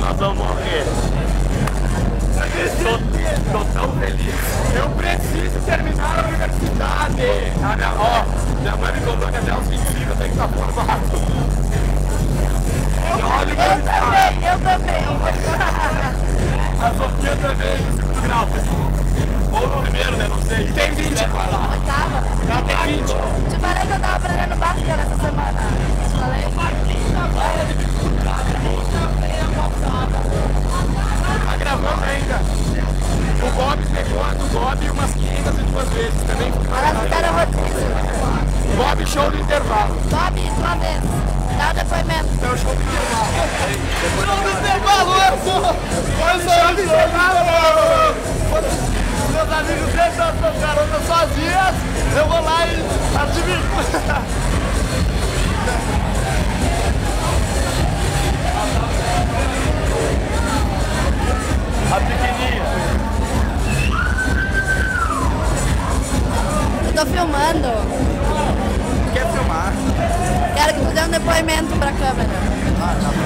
nós vamos morrer. Tô tão feliz. Eu preciso terminar a universidade. Minha mãe me contou que até os 25 eu tenho que estar formado. Eu também. A Sofia também, no segundo grau. Ou no primeiro, né? Não sei. Tem 20. Oitava. Ela tem 20. Te falei que eu tava aprendendo básica nessa semana. Te falei? Tá gravando ainda. O Bob pegou a do Bob umas 502 vezes também. Elas ficaram rodízio. Bob, show do intervalo. Sobe uma vez. Dá o depoimento. É o show do intervalo. Show do intervalo, show do intervalo! Meus amigos sempre as garotas sozinhas, eu vou lá e admito. A pequenininha. Eu tô filmando. Quer filmar? Quero que tu dê um depoimento pra câmera. Não, não.